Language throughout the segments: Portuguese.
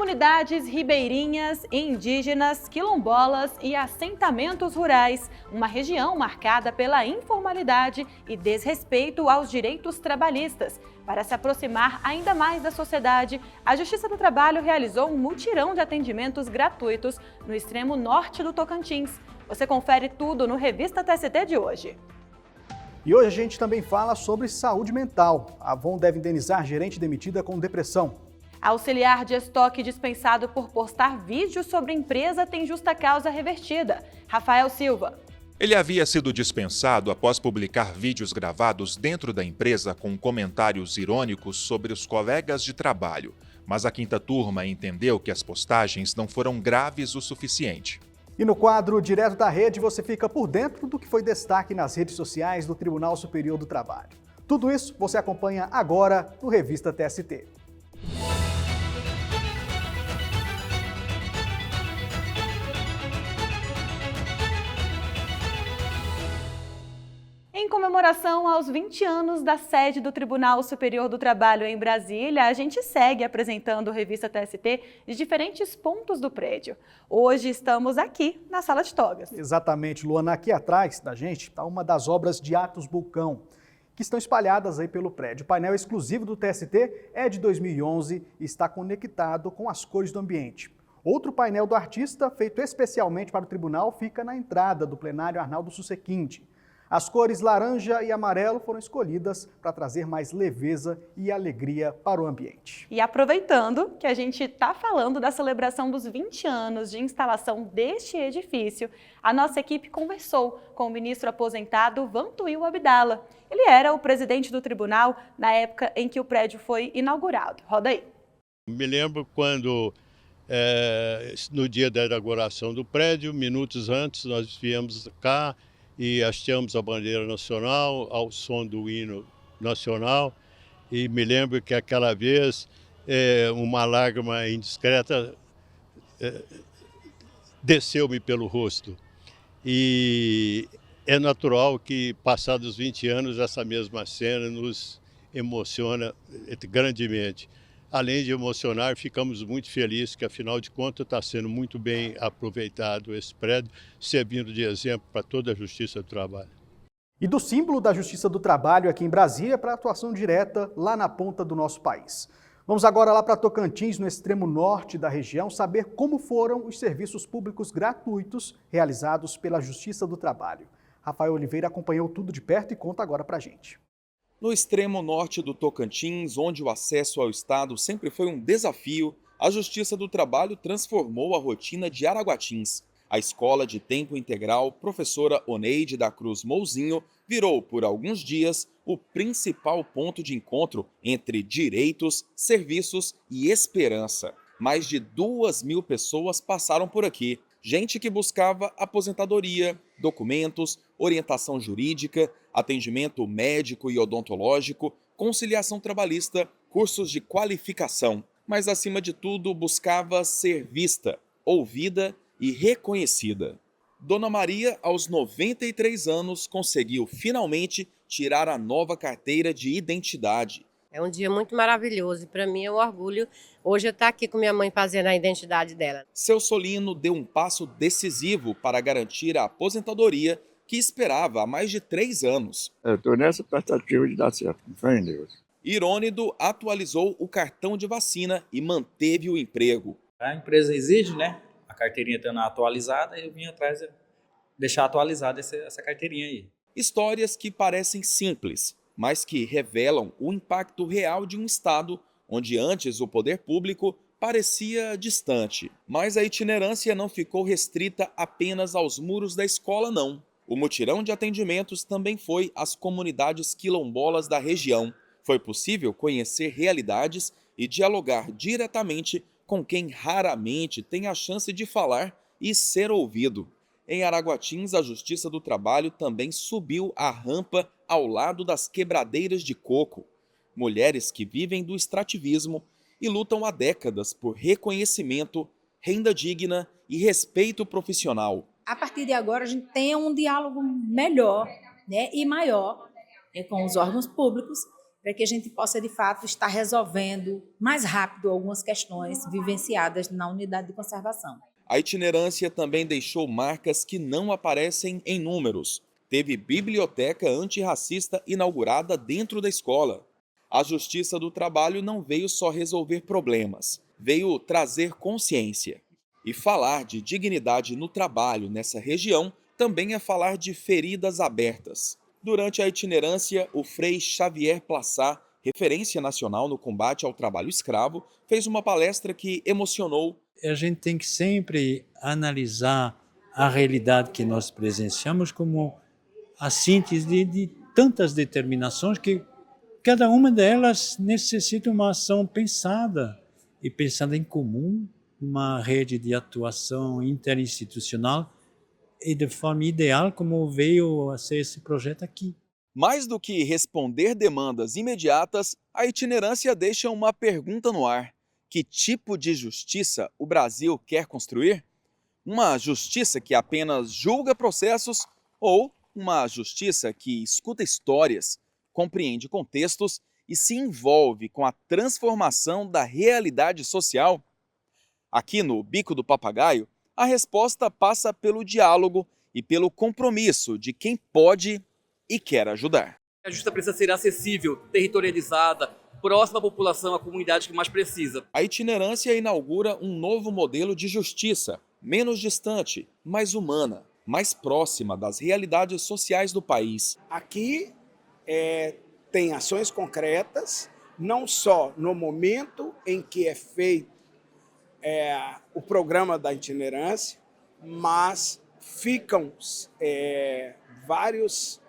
Comunidades ribeirinhas, indígenas, quilombolas e assentamentos rurais, uma região marcada pela informalidade e desrespeito aos direitos trabalhistas. Para se aproximar ainda mais da sociedade, a Justiça do Trabalho realizou um mutirão de atendimentos gratuitos no extremo norte do Tocantins. Você confere tudo no Revista TST de hoje. E hoje a gente também fala sobre saúde mental. A Avon deve indenizar gerente demitida com depressão. Auxiliar de estoque dispensado por postar vídeos sobre empresa tem justa causa revertida. Rafael Silva. Ele havia sido dispensado após publicar vídeos gravados dentro da empresa com comentários irônicos sobre os colegas de trabalho. Mas a quinta turma entendeu que as postagens não foram graves o suficiente. E no quadro Direto da Rede, você fica por dentro do que foi destaque nas redes sociais do Tribunal Superior do Trabalho. Tudo isso você acompanha agora no Revista TST. Em comemoração aos 20 anos da sede do Tribunal Superior do Trabalho em Brasília, a gente segue apresentando a Revista TST de diferentes pontos do prédio. Hoje estamos aqui na Sala de Togas. Exatamente, Luana. Aqui atrás da gente está uma das obras de Atos Bulcão, que estão espalhadas aí pelo prédio. O painel exclusivo do TST é de 2011 e está conectado com as cores do ambiente. Outro painel do artista, feito especialmente para o tribunal, fica na entrada do plenário Arnaldo Susequinte. As cores laranja e amarelo foram escolhidas para trazer mais leveza e alegria para o ambiente. E aproveitando que a gente está falando da celebração dos 20 anos de instalação deste edifício, a nossa equipe conversou com o ministro aposentado Vantuil Abdala. Ele era o presidente do tribunal na época em que o prédio foi inaugurado. Roda aí. Me lembro quando, no dia da inauguração do prédio, minutos antes, nós viemos cá e hasteamos a bandeira nacional ao som do hino nacional, e me lembro que aquela vez uma lágrima indiscreta desceu-me pelo rosto. E é natural que, passados 20 anos, essa mesma cena nos emociona grandemente. Além de emocionar, ficamos muito felizes que, afinal de contas, está sendo muito bem aproveitado esse prédio, servindo de exemplo para toda a Justiça do Trabalho. E do símbolo da Justiça do Trabalho aqui em Brasília para a atuação direta lá na ponta do nosso país. Vamos agora lá para Tocantins, no extremo norte da região, saber como foram os serviços públicos gratuitos realizados pela Justiça do Trabalho. Rafael Oliveira acompanhou tudo de perto e conta agora para a gente. No extremo norte do Tocantins, onde o acesso ao Estado sempre foi um desafio, a Justiça do Trabalho transformou a rotina de Araguatins. A escola de tempo integral Professora Oneide da Cruz Mouzinho virou, por alguns dias, o principal ponto de encontro entre direitos, serviços e esperança. Mais de 2.000 pessoas passaram por aqui. Gente que buscava aposentadoria, documentos, orientação jurídica, atendimento médico e odontológico, conciliação trabalhista, cursos de qualificação. Mas, acima de tudo, buscava ser vista, ouvida e reconhecida. Dona Maria, aos 93 anos, conseguiu finalmente tirar a nova carteira de identidade. É um dia muito maravilhoso e para mim é um orgulho hoje eu estar aqui com minha mãe fazendo a identidade dela. Seu Solino deu um passo decisivo para garantir a aposentadoria que esperava há mais de 3 anos. Eu estou nessa expectativa de dar certo, com fé em Deus. Irônido atualizou o cartão de vacina e manteve o emprego. A empresa exige, a carteirinha estando atualizada, eu vim atrás de deixar atualizada essa carteirinha aí. Histórias que parecem simples, mas que revelam o impacto real de um Estado onde antes o poder público parecia distante. Mas a itinerância não ficou restrita apenas aos muros da escola, não. O mutirão de atendimentos também foi às comunidades quilombolas da região. Foi possível conhecer realidades e dialogar diretamente com quem raramente tem a chance de falar e ser ouvido. Em Araguatins, a Justiça do Trabalho também subiu a rampa ao lado das quebradeiras de coco. Mulheres que vivem do extrativismo e lutam há décadas por reconhecimento, renda digna e respeito profissional. A partir de agora, a gente tem um diálogo melhor, e maior com os órgãos públicos para que a gente possa, de fato, estar resolvendo mais rápido algumas questões vivenciadas na unidade de conservação. A itinerância também deixou marcas que não aparecem em números. Teve biblioteca antirracista inaugurada dentro da escola. A Justiça do Trabalho não veio só resolver problemas, veio trazer consciência. E falar de dignidade no trabalho nessa região também é falar de feridas abertas. Durante a itinerância, o Frei Xavier Plassat, referência nacional no combate ao trabalho escravo, fez uma palestra que emocionou. A gente tem que sempre analisar a realidade que nós presenciamos como a síntese de tantas determinações que cada uma delas necessita uma ação pensada e pensada em comum, uma rede de atuação interinstitucional e de forma ideal como veio a ser esse projeto aqui. Mais do que responder demandas imediatas, a itinerância deixa uma pergunta no ar. Que tipo de justiça o Brasil quer construir? Uma justiça que apenas julga processos ou uma justiça que escuta histórias, compreende contextos e se envolve com a transformação da realidade social? Aqui no Bico do Papagaio, a resposta passa pelo diálogo e pelo compromisso de quem pode e quer ajudar. A justiça precisa ser acessível, territorializada, próxima à população, à comunidade que mais precisa. A itinerância inaugura um novo modelo de justiça, menos distante, mais humana, mais próxima das realidades sociais do país. Aqui tem ações concretas, não só no momento em que é feito o programa da itinerância, mas ficam vários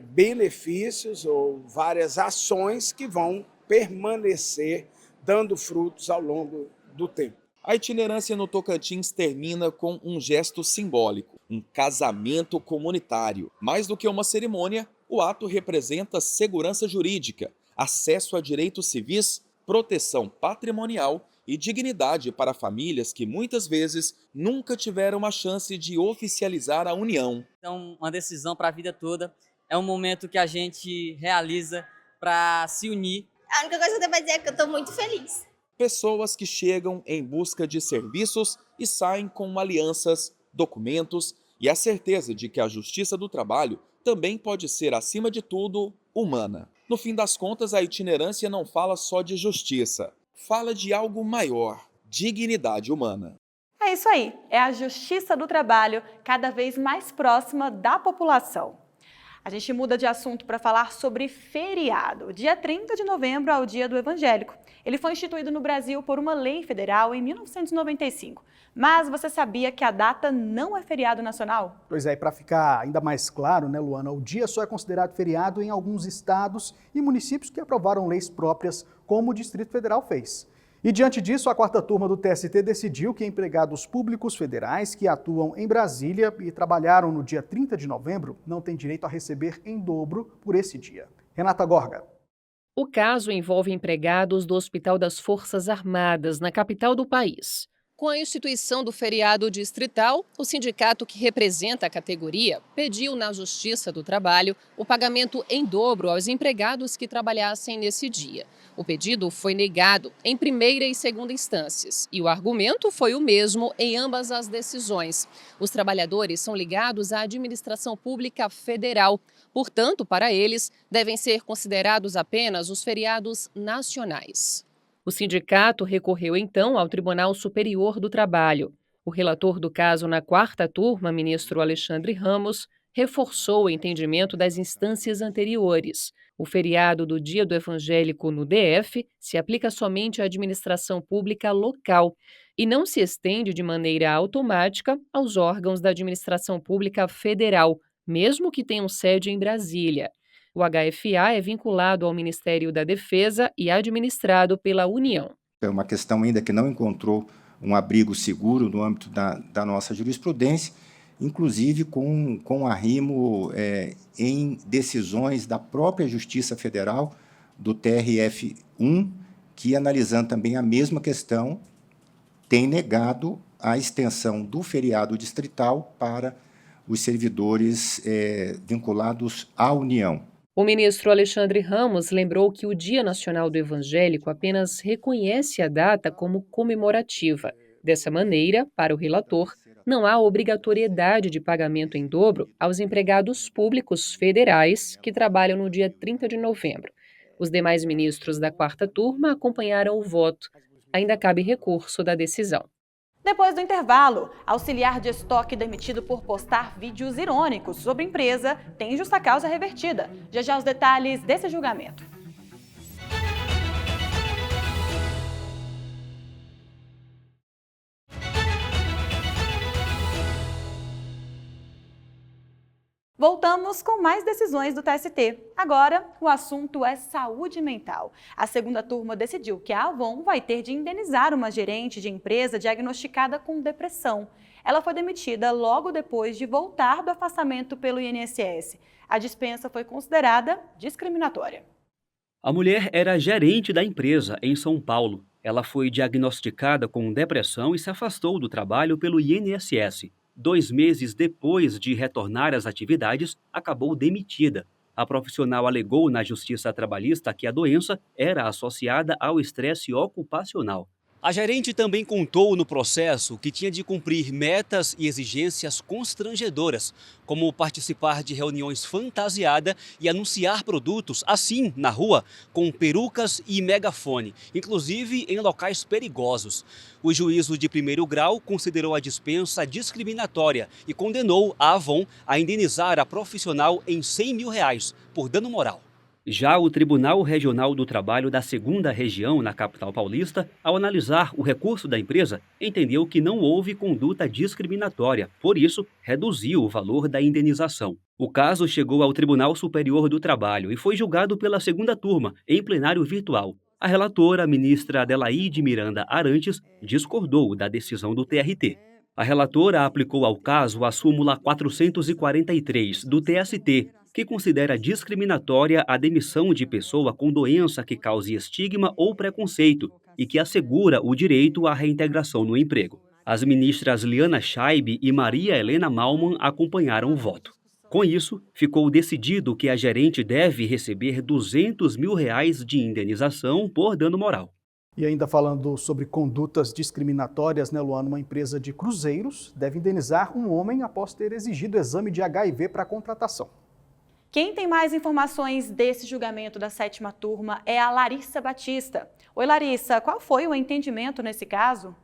benefícios ou várias ações que vão permanecer dando frutos ao longo do tempo. A itinerância no Tocantins termina com um gesto simbólico, um casamento comunitário. Mais do que uma cerimônia, o ato representa segurança jurídica, acesso a direitos civis, proteção patrimonial e dignidade para famílias que muitas vezes nunca tiveram a chance de oficializar a união. Então, uma decisão para a vida toda, é um momento que a gente realiza para se unir. A única coisa que eu devo dizer é que eu estou muito feliz. Pessoas que chegam em busca de serviços e saem com alianças, documentos e a certeza de que a Justiça do Trabalho também pode ser, acima de tudo, humana. No fim das contas, a itinerância não fala só de justiça. Fala de algo maior, dignidade humana. É isso aí, é a Justiça do Trabalho cada vez mais próxima da população. A gente muda de assunto para falar sobre feriado. Dia 30 de novembro é o Dia do Evangélico. Ele foi instituído no Brasil por uma lei federal em 1995. Mas você sabia que a data não é feriado nacional? Pois é, e para ficar ainda mais claro, né, Luana, o dia só é considerado feriado em alguns estados e municípios que aprovaram leis próprias, como o Distrito Federal fez. E diante disso, a quarta turma do TST decidiu que empregados públicos federais que atuam em Brasília e trabalharam no dia 30 de novembro não têm direito a receber em dobro por esse dia. Renata Gorga. O caso envolve empregados do Hospital das Forças Armadas, na capital do país. Com a instituição do feriado distrital, o sindicato que representa a categoria pediu na Justiça do Trabalho o pagamento em dobro aos empregados que trabalhassem nesse dia. O pedido foi negado em primeira e segunda instâncias e o argumento foi o mesmo em ambas as decisões. Os trabalhadores são ligados à administração pública federal, portanto, para eles, devem ser considerados apenas os feriados nacionais. O sindicato recorreu então ao Tribunal Superior do Trabalho. O relator do caso na quarta turma, ministro Alexandre Ramos, reforçou o entendimento das instâncias anteriores. O feriado do Dia do Evangélico no DF se aplica somente à administração pública local e não se estende de maneira automática aos órgãos da administração pública federal, mesmo que tenham sede em Brasília. O HFA é vinculado ao Ministério da Defesa e administrado pela União. É uma questão ainda que não encontrou um abrigo seguro no âmbito da nossa jurisprudência, inclusive com arrimo em decisões da própria Justiça Federal, do TRF1, que, analisando também a mesma questão, tem negado a extensão do feriado distrital para os servidores vinculados à União. O ministro Alexandre Ramos lembrou que o Dia Nacional do Evangélico apenas reconhece a data como comemorativa. Dessa maneira, para o relator, não há obrigatoriedade de pagamento em dobro aos empregados públicos federais que trabalham no dia 30 de novembro. Os demais ministros da quarta turma acompanharam o voto. Ainda cabe recurso da decisão. Depois do intervalo, auxiliar de estoque demitido por postar vídeos irônicos sobre empresa tem justa causa revertida. Já os detalhes desse julgamento. Voltamos com mais decisões do TST. Agora, o assunto é saúde mental. A segunda turma decidiu que a Avon vai ter de indenizar uma gerente de empresa diagnosticada com depressão. Ela foi demitida logo depois de voltar do afastamento pelo INSS. A dispensa foi considerada discriminatória. A mulher era gerente da empresa em São Paulo. Ela foi diagnosticada com depressão e se afastou do trabalho pelo INSS. 2 meses depois de retornar às atividades, acabou demitida. A profissional alegou na Justiça Trabalhista que a doença era associada ao estresse ocupacional. A gerente também contou no processo que tinha de cumprir metas e exigências constrangedoras, como participar de reuniões fantasiada e anunciar produtos assim na rua, com perucas e megafone, inclusive em locais perigosos. O juízo de primeiro grau considerou a dispensa discriminatória e condenou a Avon a indenizar a profissional em R$100 mil por dano moral. Já o Tribunal Regional do Trabalho da 2ª Região, na capital paulista, ao analisar o recurso da empresa, entendeu que não houve conduta discriminatória, por isso, reduziu o valor da indenização. O caso chegou ao Tribunal Superior do Trabalho e foi julgado pela segunda turma, em plenário virtual. A relatora, a ministra Adelaide Miranda Arantes, discordou da decisão do TRT. A relatora aplicou ao caso a súmula 443 do TST, que considera discriminatória a demissão de pessoa com doença que cause estigma ou preconceito e que assegura o direito à reintegração no emprego. As ministras Liana Scheibe e Maria Helena Malman acompanharam o voto. Com isso, ficou decidido que a gerente deve receber R$200 mil de indenização por dano moral. E ainda falando sobre condutas discriminatórias, né, Luana, uma empresa de cruzeiros deve indenizar um homem após ter exigido exame de HIV para a contratação. Quem tem mais informações desse julgamento da 7ª turma é a Larissa Batista. Oi, Larissa, qual foi o entendimento nesse caso?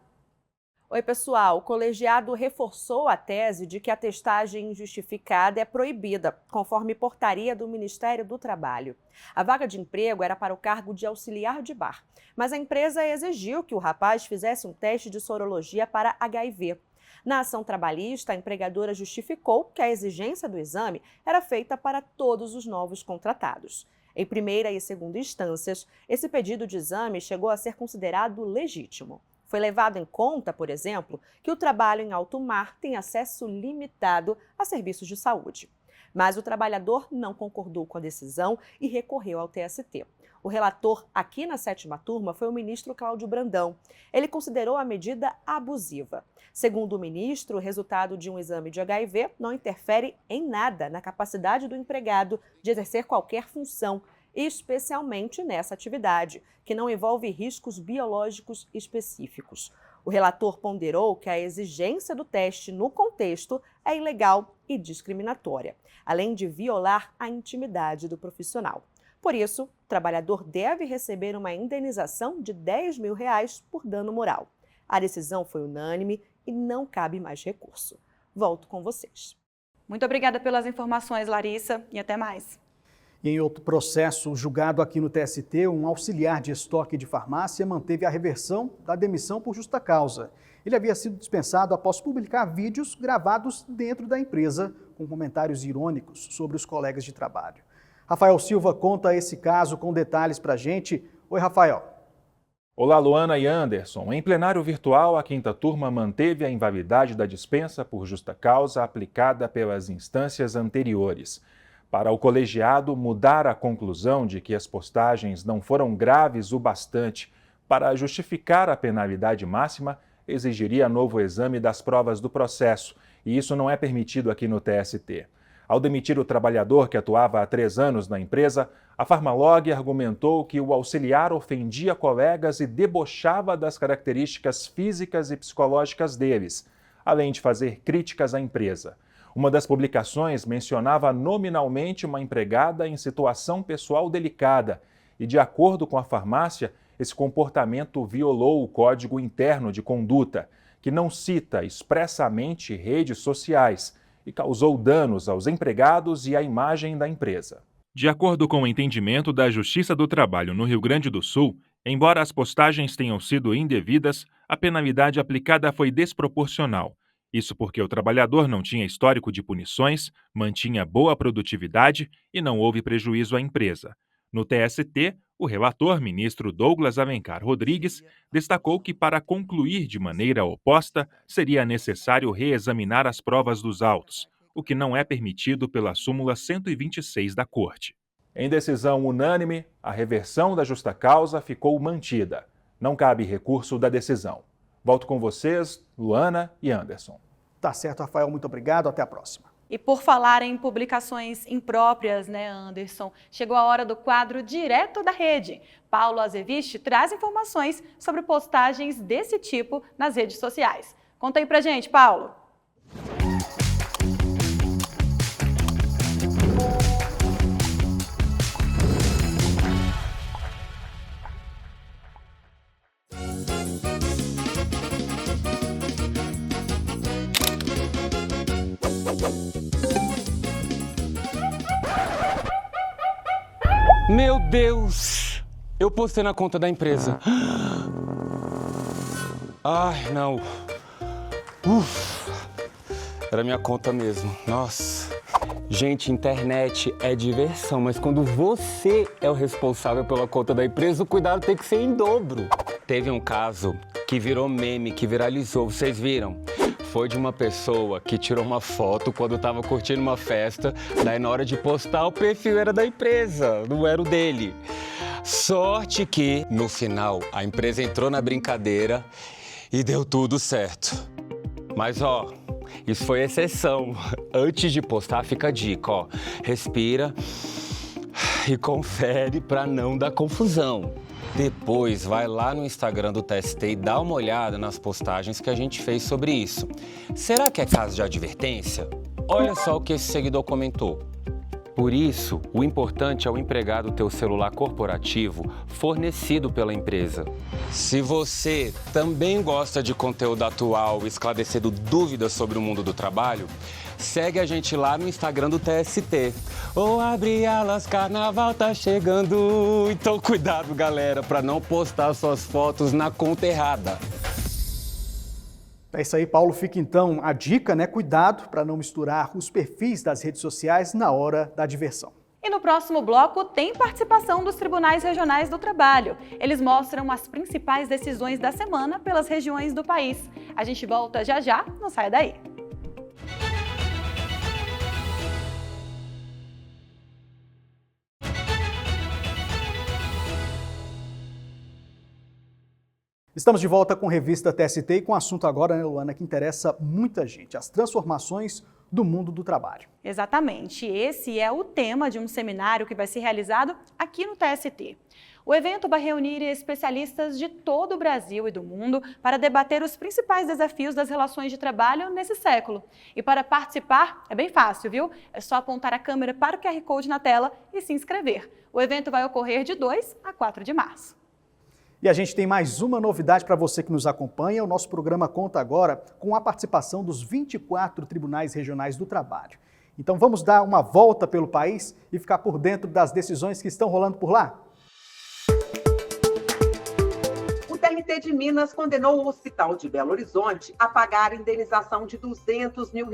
Oi, pessoal. O colegiado reforçou a tese de que a testagem injustificada é proibida, conforme portaria do Ministério do Trabalho. A vaga de emprego era para o cargo de auxiliar de bar, mas a empresa exigiu que o rapaz fizesse um teste de sorologia para HIV. Na ação trabalhista, a empregadora justificou que a exigência do exame era feita para todos os novos contratados. Em primeira e segunda instâncias, esse pedido de exame chegou a ser considerado legítimo. Foi levado em conta, por exemplo, que o trabalho em alto mar tem acesso limitado a serviços de saúde. Mas o trabalhador não concordou com a decisão e recorreu ao TST. O relator aqui na 7ª turma foi o ministro Cláudio Brandão. Ele considerou a medida abusiva. Segundo o ministro, o resultado de um exame de HIV não interfere em nada na capacidade do empregado de exercer qualquer função, especialmente nessa atividade, que não envolve riscos biológicos específicos. O relator ponderou que a exigência do teste no contexto é ilegal e discriminatória, além de violar a intimidade do profissional. Por isso, o trabalhador deve receber uma indenização de R$10 mil por dano moral. A decisão foi unânime e não cabe mais recurso. Volto com vocês. Muito obrigada pelas informações, Larissa, e até mais. E em outro processo julgado aqui no TST, um auxiliar de estoque de farmácia manteve a reversão da demissão por justa causa. Ele havia sido dispensado após publicar vídeos gravados dentro da empresa com comentários irônicos sobre os colegas de trabalho. Rafael Silva conta esse caso com detalhes para a gente. Oi, Rafael. Olá, Luana e Anderson. Em plenário virtual, a 5ª turma manteve a invalidade da dispensa por justa causa aplicada pelas instâncias anteriores. Para o colegiado, mudar a conclusão de que as postagens não foram graves o bastante para justificar a penalidade máxima exigiria novo exame das provas do processo, e isso não é permitido aqui no TST. Ao demitir o trabalhador que atuava há 3 anos na empresa, a Farmalog argumentou que o auxiliar ofendia colegas e debochava das características físicas e psicológicas deles, além de fazer críticas à empresa. Uma das publicações mencionava nominalmente uma empregada em situação pessoal delicada e, de acordo com a farmácia, esse comportamento violou o Código Interno de Conduta, que não cita expressamente redes sociais e causou danos aos empregados e à imagem da empresa. De acordo com o entendimento da Justiça do Trabalho no Rio Grande do Sul, embora as postagens tenham sido indevidas, a penalidade aplicada foi desproporcional. Isso porque o trabalhador não tinha histórico de punições, mantinha boa produtividade e não houve prejuízo à empresa. No TST, o relator, ministro Douglas Alencar Rodrigues, destacou que para concluir de maneira oposta, seria necessário reexaminar as provas dos autos, o que não é permitido pela súmula 126 da Corte. Em decisão unânime, a reversão da justa causa ficou mantida. Não cabe recurso da decisão. Volto com vocês, Luana e Anderson. Tá certo, Rafael. Muito obrigado. Até a próxima. E por falar em publicações impróprias, né, Anderson? Chegou a hora do quadro Direto da Rede. Paulo Azeviche traz informações sobre postagens desse tipo nas redes sociais. Conta aí pra gente, Paulo. Meu Deus! Eu postei na conta da empresa. Ai, não. Era minha conta mesmo. Nossa. Gente, internet é diversão, mas quando você é o responsável pela conta da empresa, o cuidado tem que ser em dobro. Teve um caso que virou meme, que viralizou, vocês viram? Foi de uma pessoa que tirou uma foto quando estava curtindo uma festa, daí na hora de postar o perfil era da empresa, não era o dele. Sorte que, no final, a empresa entrou na brincadeira e deu tudo certo. Mas, ó, isso foi exceção. Antes de postar, fica a dica, ó. Respira e confere para não dar confusão. Depois, vai lá no Instagram do TST e dá uma olhada nas postagens que a gente fez sobre isso. Será que é caso de advertência? Olha só o que esse seguidor comentou. Por isso, o importante é o empregado ter o celular corporativo fornecido pela empresa. Se você também gosta de conteúdo atual, esclarecendo dúvidas sobre o mundo do trabalho, segue a gente lá no Instagram do TST. Ou abre alas, carnaval tá chegando. Então cuidado, galera, para não postar suas fotos na conta errada. É isso aí, Paulo. Fica então a dica, né? Cuidado para não misturar os perfis das redes sociais na hora da diversão. E no próximo bloco tem participação dos Tribunais Regionais do Trabalho. Eles mostram as principais decisões da semana pelas regiões do país. A gente volta já já, não saia daí. Estamos de volta com a revista TST e com o assunto agora, né, Luana, que interessa muita gente, as transformações do mundo do trabalho. Exatamente, esse é o tema de um seminário que vai ser realizado aqui no TST. O evento vai reunir especialistas de todo o Brasil e do mundo para debater os principais desafios das relações de trabalho nesse século. E para participar é bem fácil, viu? É só apontar a câmera para o QR Code na tela e se inscrever. O evento vai ocorrer de 2 a 4 de março. E a gente tem mais uma novidade para você que nos acompanha. O nosso programa conta agora com a participação dos 24 tribunais regionais do trabalho. Então vamos dar uma volta pelo país e ficar por dentro das decisões que estão rolando por lá? O TRT de Minas condenou o Hospital de Belo Horizonte a pagar indenização de R$200 mil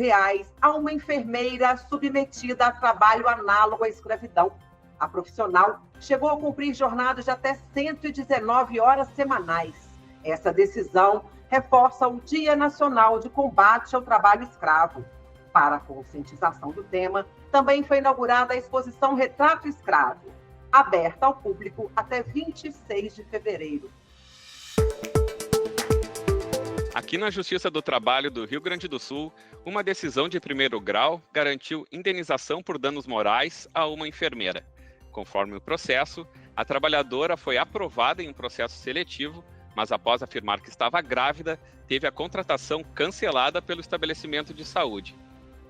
a uma enfermeira submetida a trabalho análogo à escravidão. A profissional chegou a cumprir jornadas de até 119 horas semanais. Essa decisão reforça o Dia Nacional de Combate ao Trabalho Escravo. Para a conscientização do tema, também foi inaugurada a exposição Retrato Escravo, aberta ao público até 26 de fevereiro. Aqui na Justiça do Trabalho do Rio Grande do Sul, uma decisão de primeiro grau garantiu indenização por danos morais a uma enfermeira. Conforme o processo, a trabalhadora foi aprovada em um processo seletivo, mas após afirmar que estava grávida, teve a contratação cancelada pelo estabelecimento de saúde.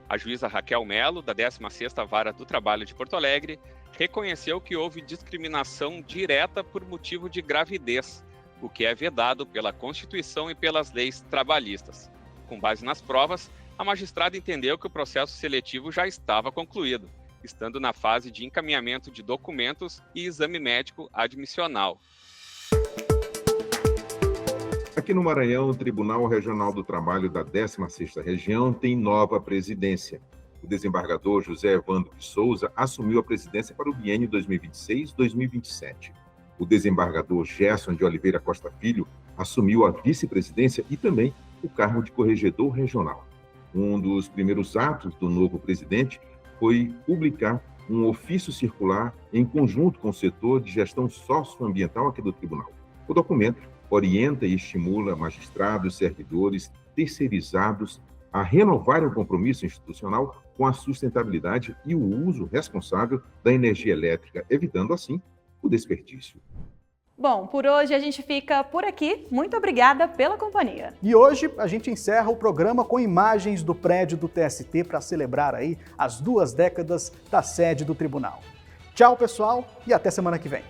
A juíza Raquel Melo, da 16ª Vara do Trabalho de Porto Alegre, reconheceu que houve discriminação direta por motivo de gravidez, o que é vedado pela Constituição e pelas leis trabalhistas. Com base nas provas, a magistrada entendeu que o processo seletivo já estava concluído, estando na fase de encaminhamento de documentos e exame médico admissional. Aqui no Maranhão, o Tribunal Regional do Trabalho da 16ª Região tem nova presidência. O desembargador José Evandro de Souza assumiu a presidência para o biênio 2026-2027. O desembargador Gerson de Oliveira Costa Filho assumiu a vice-presidência e também o cargo de corregedor regional. Um dos primeiros atos do novo presidente foi publicar um ofício circular em conjunto com o setor de gestão socioambiental aqui do tribunal. O documento orienta e estimula magistrados, servidores, terceirizados a renovarem o compromisso institucional com a sustentabilidade e o uso responsável da energia elétrica, evitando assim o desperdício. Bom, por hoje a gente fica por aqui. Muito obrigada pela companhia. E hoje a gente encerra o programa com imagens do prédio do TST para celebrar aí as 2 décadas da sede do tribunal. Tchau, pessoal, e até semana que vem.